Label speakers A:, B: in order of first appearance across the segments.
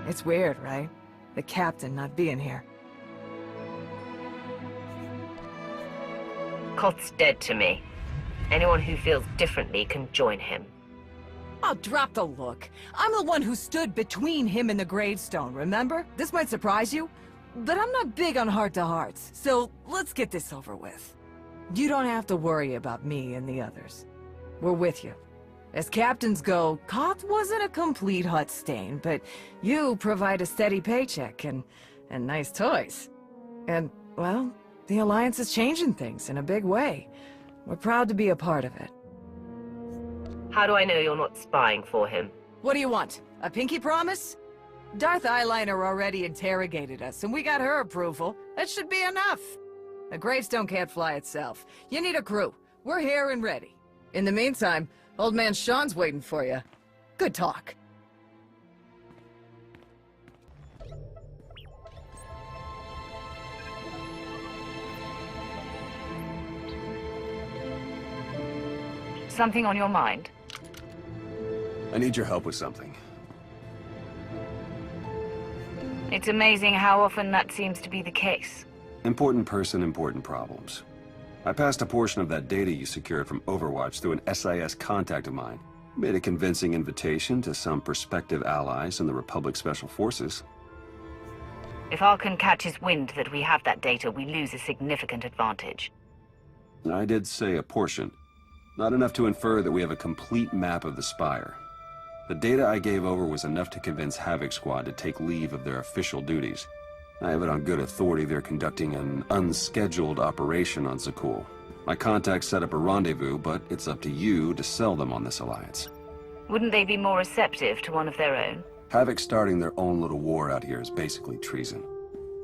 A: It's weird, right? The captain not being here.
B: Koth's dead to me. Anyone who feels differently can join him.
A: Oh, drop the look. I'm the one who stood between him and the gravestone, remember? This might surprise you, but I'm not big on heart-to-hearts, so let's get this over with. You don't have to worry about me and the others. We're with you. As captains go, Koth wasn't a complete Hutt stain, but you provide a steady paycheck and nice toys. And, well, the Alliance is changing things in a big way. We're proud to be a part of it.
B: How do I know you're not spying for him?
A: What do you want? A pinky promise? Darth Eyeliner already interrogated us, and we got her approval. That should be enough. A gravestone can't fly itself. You need a crew. We're here and ready. In the meantime, old man Sean's waiting for you. Good talk.
B: Something on your mind?
C: I need your help with something.
B: It's amazing how often that seems to be the case.
C: Important person, important problems. I passed a portion of that data you secured from Overwatch through an SIS contact of mine. Made a convincing invitation to some prospective allies in the Republic Special Forces.
B: If Arkan catches wind that we have that data, we lose a significant advantage.
C: I did say a portion. Not enough to infer that we have a complete map of the Spire. The data I gave over was enough to convince Havoc Squad to take leave of their official duties. I have it on good authority they're conducting an unscheduled operation on Zakul. My contacts set up a rendezvous, but it's up to you to sell them on this alliance.
B: Wouldn't they be more receptive to one of their own?
C: Havoc starting their own little war out here is basically treason.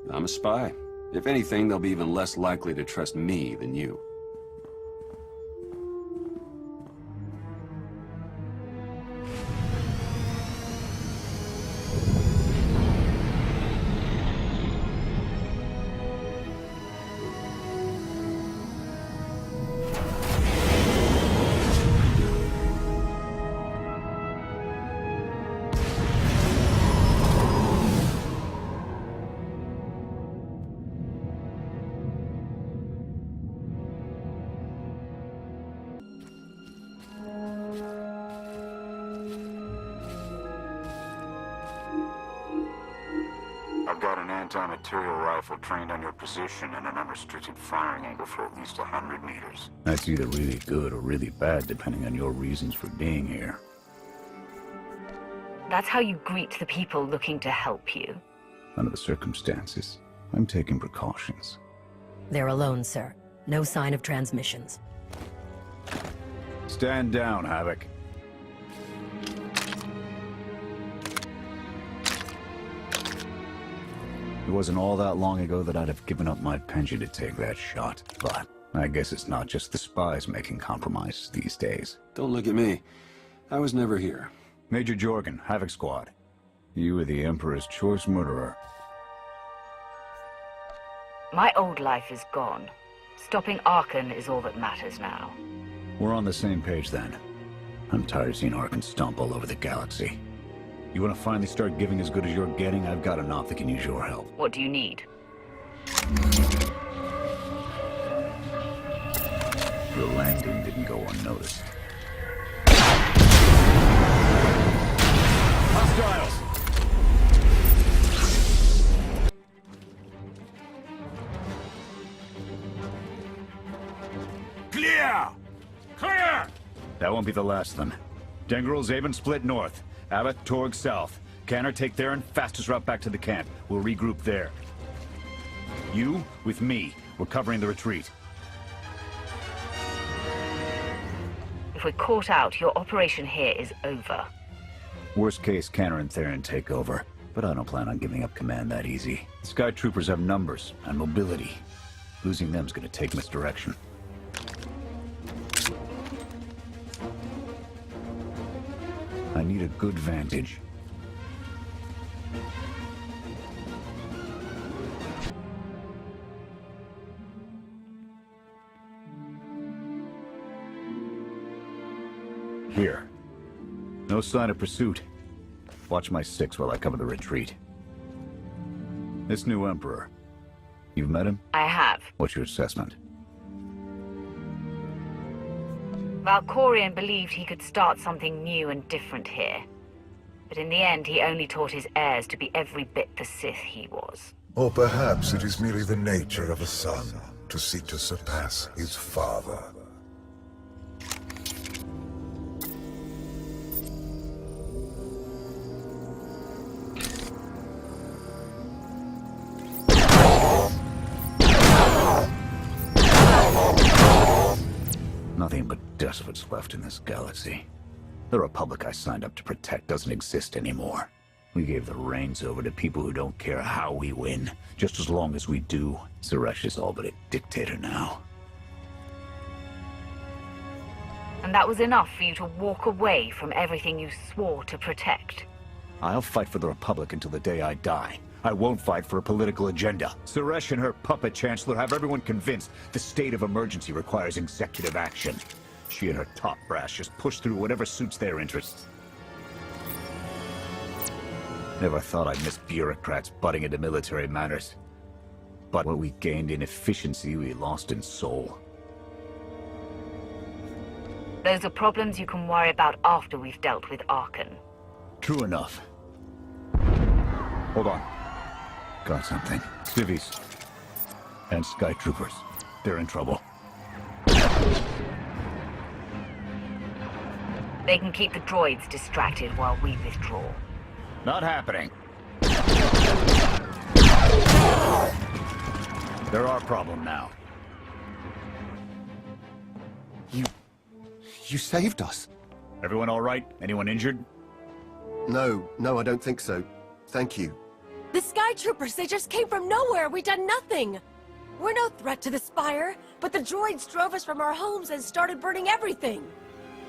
C: I'm a spy. If anything, they'll be even less likely to trust me than you.
D: I've got an anti-material rifle trained on your position and an unrestricted firing angle for at least 100 meters.
E: That's either really good or really bad, depending on your reasons for being here.
B: That's how you greet the people looking to help you.
E: Under the circumstances, I'm taking precautions.
F: They're alone, sir. No sign of transmissions.
E: Stand down, Havoc. It wasn't all that long ago that I'd have given up my pension to take that shot, but I guess it's not just the spies making compromises these days.
C: Don't look at me. I was never here.
E: Major Jorgen, Havoc Squad. You were the Emperor's choice murderer.
B: My old life is gone. Stopping Arkan is all that matters now.
E: We're on the same page then. I'm tired of seeing Arkan stomp all over the galaxy. You want to finally start giving as good as you're getting? I've got enough that can use your help.
B: What do you need?
E: Your landing didn't go unnoticed. Hostiles!
D: Clear! Clear!
E: That won't be the last of them. Dengril, Zaven split north. Abbott, Torg south. Canner take Theron, fastest route back to the camp. We'll regroup there. You, with me. We're covering the retreat.
B: If we're caught out, your operation here is over.
E: Worst case, Canner and Theron take over. But I don't plan on giving up command that easy. The Sky Troopers have numbers and mobility. Losing them's gonna take misdirection. I need a good vantage. Here. No sign of pursuit. Watch my six while I cover the retreat. This new Emperor. You've met him?
B: I have.
E: What's your assessment?
B: Valkorion believed he could start something new and different here. But in the end, he only taught his heirs to be every bit the Sith he was.
G: Or perhaps it is merely the nature of a son to seek to surpass his father.
E: Nothing but despots left in this galaxy. The Republic I signed up to protect doesn't exist anymore. We gave the reins over to people who don't care how we win. Just as long as we do, Suresh is all but a dictator now.
B: And that was enough for you to walk away from everything you swore to protect.
E: I'll fight for the Republic until the day I die. I won't fight for a political agenda. Suresh and her puppet chancellor have everyone convinced the state of emergency requires executive action. She and her top brass just push through whatever suits their interests. Never thought I'd miss bureaucrats butting into military matters. But what we gained in efficiency, we lost in soul.
B: Those are problems you can worry about after we've dealt with Arkan.
E: True enough. Hold on. Got something. Civvies. And Sky Troopers. They're in trouble.
B: They can keep the droids distracted while we withdraw.
E: Not happening. They're our problem now.
H: You saved us.
E: Everyone all right? Anyone injured?
H: No, I don't think so. Thank you.
I: The Sky Troopers, they just came from nowhere. We done nothing. We're no threat to the Spire, but the droids drove us from our homes and started burning everything.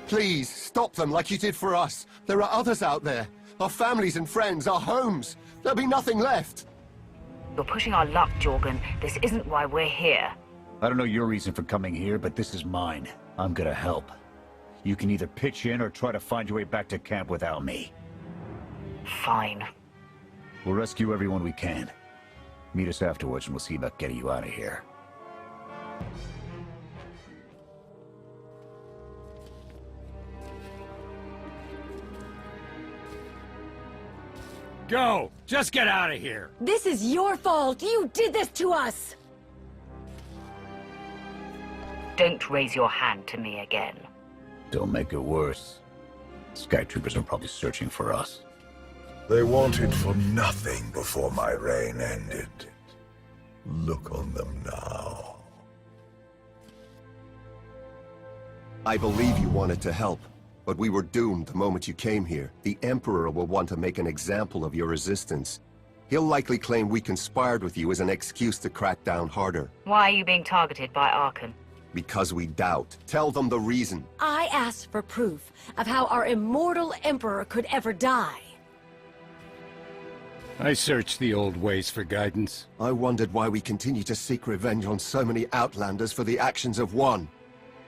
H: Please, stop them like you did for us. There are others out there. Our families and friends, our homes. There'll be nothing left.
B: You're pushing our luck, Jorgen. This isn't why we're here.
E: I don't know your reason for coming here, but this is mine. I'm gonna help. You can either pitch in or try to find your way back to camp without me.
B: Fine.
E: We'll rescue everyone we can. Meet us afterwards and we'll see about getting you out of here.
J: Go! Just get out of here!
I: This is your fault. You did this to us.
B: Don't raise your hand to me again.
E: Don't make it worse. Sky Troopers are probably searching for us.
G: They wanted for nothing before my reign ended. Look on them now.
H: I believe you wanted to help, but we were doomed the moment you came here. The Emperor will want to make an example of your resistance. He'll likely claim we conspired with you as an excuse to crack down harder.
B: Why are you being targeted by Arkan?
H: Because we doubt. Tell them the reason.
I: I asked for proof of how our immortal Emperor could ever die.
J: I searched the old ways for guidance.
H: I wondered why we continue to seek revenge on so many Outlanders for the actions of one.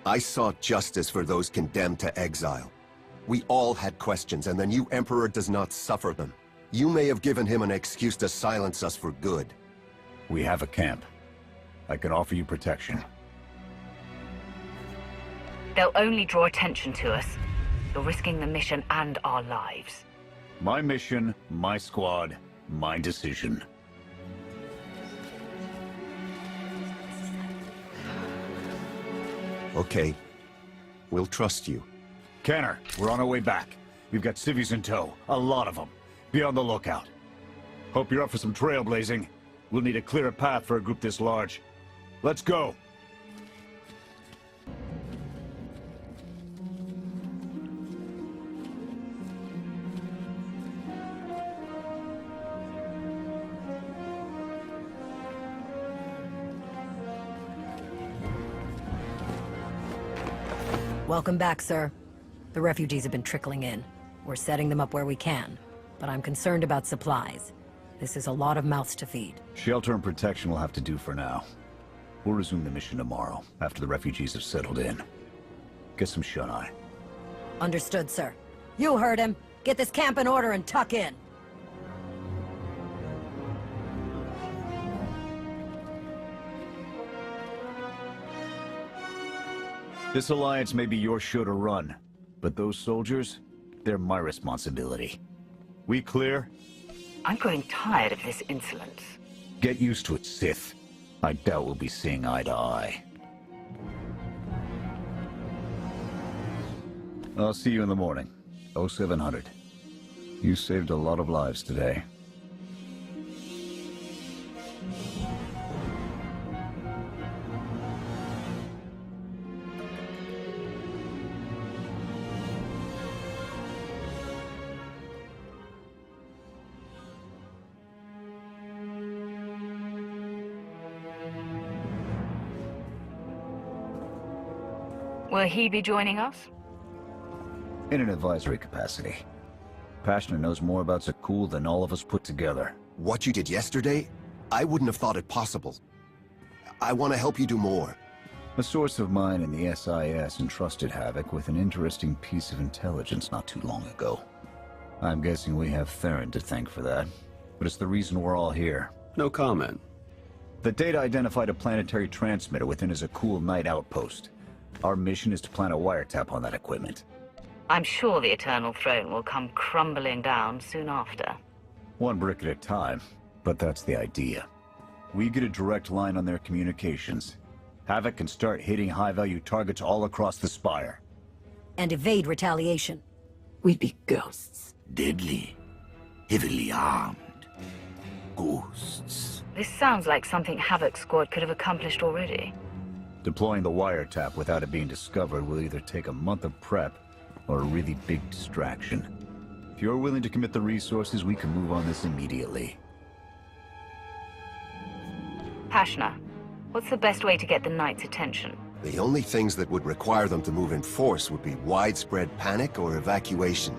H: I sought justice for those condemned to exile. We all had questions, and the new Emperor does not suffer them. You may have given him an excuse to silence us for good.
E: We have a camp. I can offer you protection.
B: They'll only draw attention to us. You're risking the mission and our lives.
E: My mission, my squad, my decision.
H: Okay. We'll trust you.
E: Canner, we're on our way back. We've got civvies in tow. A lot of them. Be on the lookout. Hope you're up for some trailblazing. We'll need a clearer path for a group this large. Let's go!
F: Welcome back, sir. The refugees have been trickling in. We're setting them up where we can, but I'm concerned about supplies. This is a lot of mouths to feed.
E: Shelter and protection will have to do for now. We'll resume the mission tomorrow, after the refugees have settled in. Get some shut-eye.
F: Understood, sir. You heard him. Get Get this camp in order and tuck in.
E: This alliance may be your show to run, but those soldiers, they're my responsibility. We clear?
B: I'm growing tired of this insolence.
E: Get used to it, Sith. I doubt we'll be seeing eye to eye. I'll see you in the morning. 0700. You saved a lot of lives today.
B: Will he be joining us?
E: In an advisory capacity. Passionate knows more about Zakul than all of us put together.
H: What you did yesterday, I wouldn't have thought it possible. I want to help you do more.
E: A source of mine in the SIS entrusted Havoc with an interesting piece of intelligence not too long ago. I'm guessing we have Theron to thank for that, but it's the reason we're all here.
C: No comment.
E: The data identified a planetary transmitter within a Zakul Night outpost. Our mission is to plant a wiretap on that equipment.
B: I'm sure the Eternal Throne will come crumbling down soon after.
E: One brick at a time, but that's the idea. We get a direct line on their communications. Havoc can start hitting high-value targets all across the Spire.
F: And evade retaliation.
A: We'd be ghosts.
K: Deadly. Heavily armed. Ghosts.
B: This sounds like something Havoc's squad could have accomplished already.
E: Deploying the wiretap without it being discovered will either take a month of prep or a really big distraction. If you're willing to commit the resources, we can move on this immediately.
B: Pashna, what's the best way to get the Knight's attention?
H: The only things that would require them to move in force would be widespread panic or evacuation.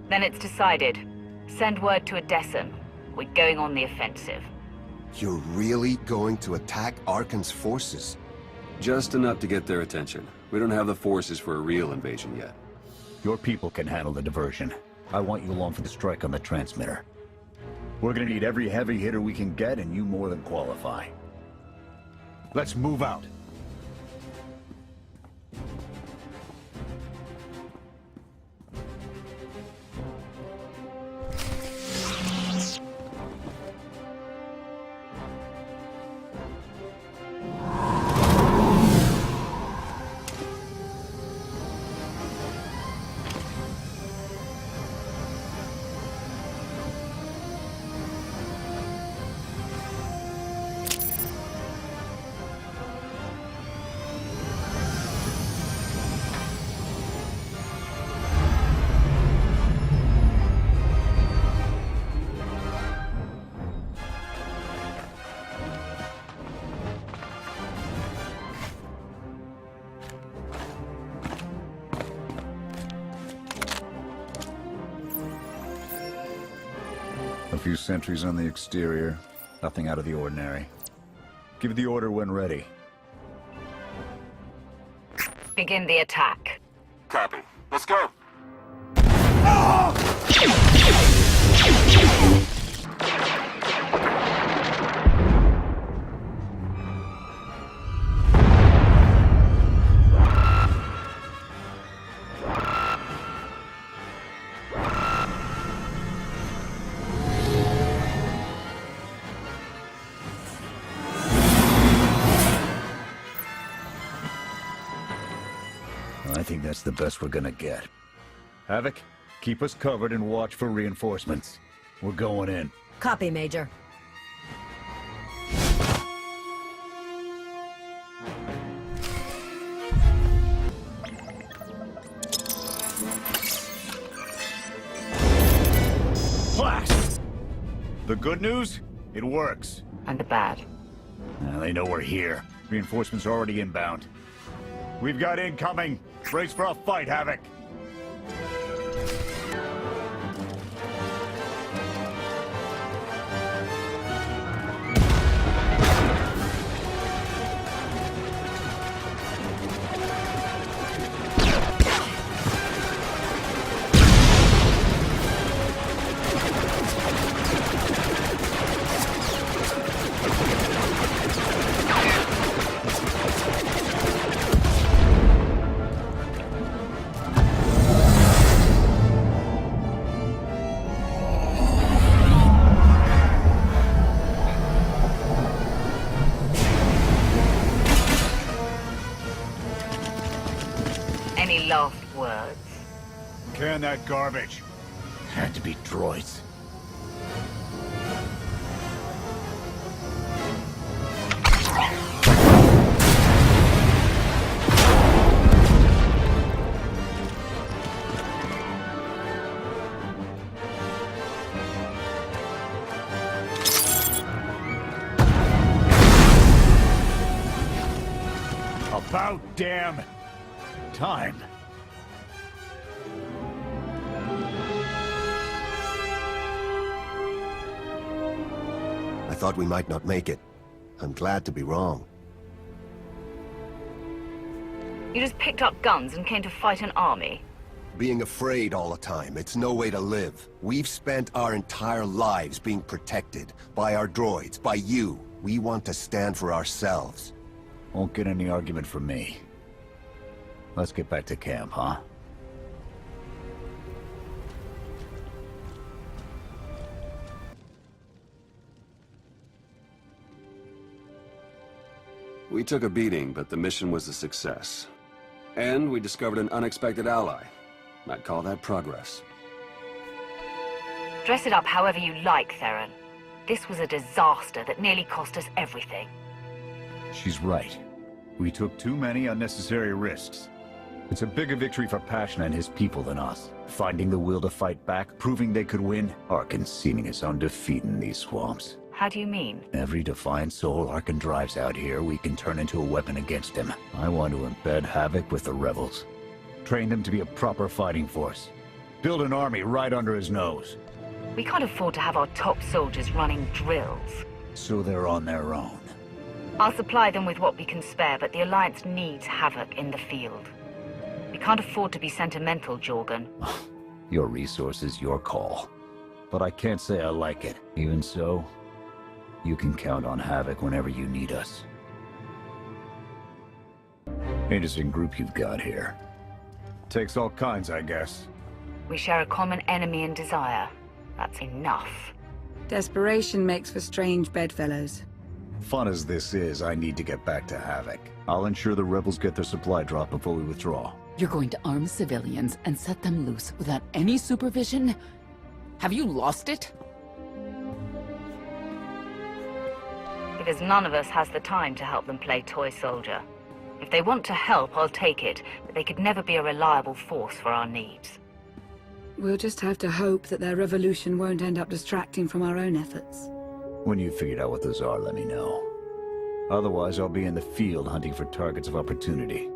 B: Then it's decided. Send word to Adesan. We're going on the offensive.
H: You're really going to attack Arkan's forces?
C: Just enough to get their attention. We don't have the forces for a real invasion yet.
E: Your people can handle the diversion. I want you along for the strike on the transmitter. We're gonna need every heavy hitter we can get, and you more than qualify. Let's move out. A few sentries on the exterior. Nothing out of the ordinary. Give the order when ready.
B: Begin the attack.
D: Copy. Let's go.
E: I think that's the best we're gonna get. Havoc, keep us covered and watch for reinforcements. We're going in.
F: Copy, Major.
E: Blast! The good news? It works.
B: And the bad.
E: They know we're here. Reinforcements are already inbound. We've got incoming. Brace for a fight, Havoc.
B: last words?
E: Can that garbage.
K: Had to be droids.
E: About damn time.
H: I thought we might not make it. I'm glad to be wrong.
B: You just picked up guns and came to fight an army?
H: Being afraid all the time, it's no way to live. We've spent our entire lives being protected by our droids, by you. We want to stand for ourselves.
E: Won't get any argument from me. Let's get back to camp, huh?
C: We took a beating, but the mission was a success. And we discovered an unexpected ally. I'd call that progress.
B: Dress it up however you like, Theron. This was a disaster that nearly cost us everything.
E: She's right. We took too many unnecessary risks. It's a bigger victory for Passion and his people than us. Finding the will to fight back, proving they could win, Arkan seeming his own defeat in these swamps.
B: How do you mean?
E: Every defiant soul Arkan drives out here, we can turn into a weapon against him. I want to embed Havoc with the rebels. Train them to be a proper fighting force. Build an army right under his nose.
B: We can't afford to have our top soldiers running drills.
E: So they're on their own.
B: I'll supply them with what we can spare, but the Alliance needs Havoc in the field. We can't afford to be sentimental, Jorgen.
E: Your resources, your call. But I can't say I like it. Even so, you can count on Havoc whenever you need us. Interesting group you've got here. Takes all kinds, I guess.
B: We share a common enemy and desire. That's enough.
L: Desperation makes for strange bedfellows.
E: Fun as this is, I need to get back to Havoc. I'll ensure the rebels get their supply drop before we withdraw.
M: You're going to arm civilians and set them loose without any supervision? Have you lost it?
B: Because none of us has the time to help them play toy soldier. If they want to help, I'll take it, but they could never be a reliable force for our needs.
L: We'll just have to hope that their revolution won't end up distracting from our own efforts.
E: When you've figured out what those are, let me know. Otherwise, I'll be in the field hunting for targets of opportunity.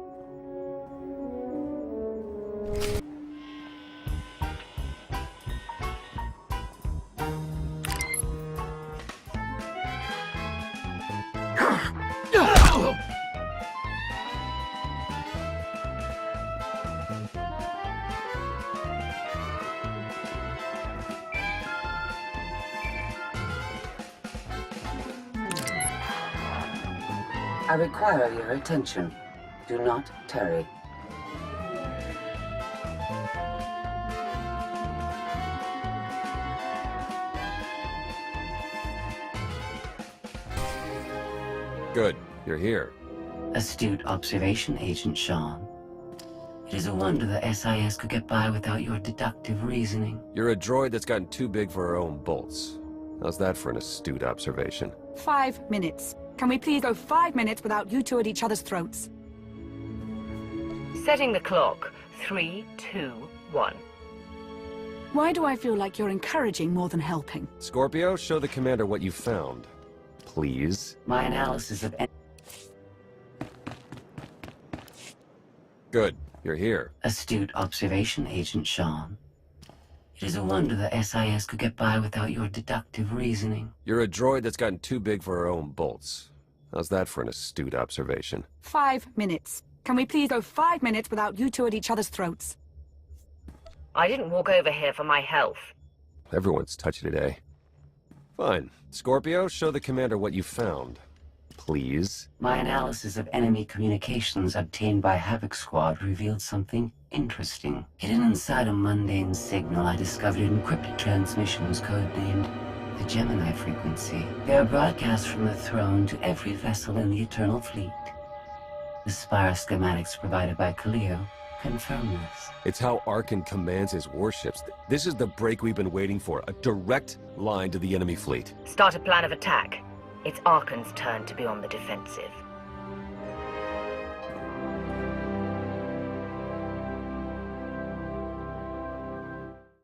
N: I require your attention. Do not tarry.
C: Good. You're here.
N: Astute observation, Agent Sean. It is a wonder the SIS could get by without your deductive reasoning.
C: You're a droid that's gotten too big for her own bolts. How's that for an astute observation?
L: 5 minutes. Can we please go 5 minutes without you two at each other's throats?
B: Setting the clock. 3, 2, 1.
L: Why do I feel like you're encouraging more than helping?
C: Scorpio, show the commander what you found. Please.
N: My analysis of...
C: Good. You're here.
N: Astute observation, Agent Sean. It is a wonder the SIS could get by without your deductive reasoning.
C: You're a droid that's gotten too big for her own bolts. How's that for an astute observation?
L: 5 minutes. Can we please go 5 minutes without you two at each other's throats?
B: I didn't walk over here for my health.
C: Everyone's touchy today. Fine. Scorpio, show the commander what you found. Please.
N: My analysis of enemy communications obtained by Havoc Squad revealed something interesting. Hidden inside a mundane signal, I discovered encrypted transmissions codenamed the Gemini frequency. They are broadcast from the throne to every vessel in the Eternal Fleet. The Spire schematics provided by Kaleo confirm this?
O: It's how Arkan commands his warships. This is the break we've been waiting for. A direct line to the enemy fleet.
B: Start a plan of attack. It's Arkan's turn to be on the defensive.